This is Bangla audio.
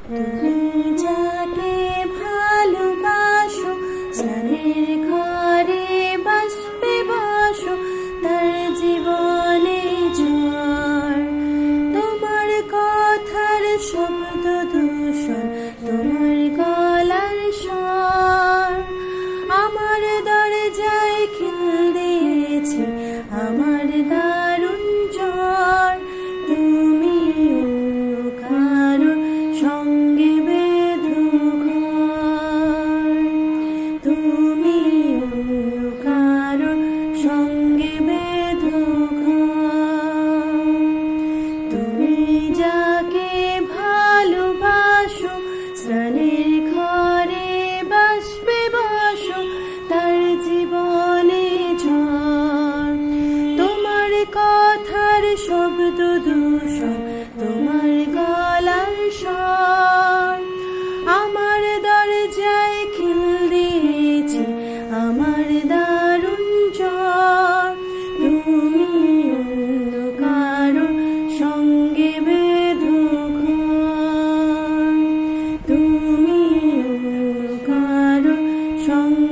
তুমি যাকে ভালোবাসো, স্নানের ঘরে বাসবে বসো, তার জীবনে ঝড়। তোমার কথার শব্দ দূষণ, তোমার গলার স্বর আমার দরজায় খিল দিয়েছে, আমার দারুণ জ্বর। তুমি অন্য কারো সঙ্গে বেঁধো ঘর, তুমি অন্য কারো সঙ্গে বেঁধো ঘর। তুমি যাকে ভালোবাসো, স্নানের ঘরে বাসবে বসো, তার জীবনে ঝড়। তোমার কথার শব্দ দূষণ, তোমার গলার স্বর আমার দরজায় খিল দিয়েছে, আমার দারুণ জ্বর। তুমি অন্য কারো সঙ্গে বেঁধো ঘর, তুমি অন্য কারো সঙ্গে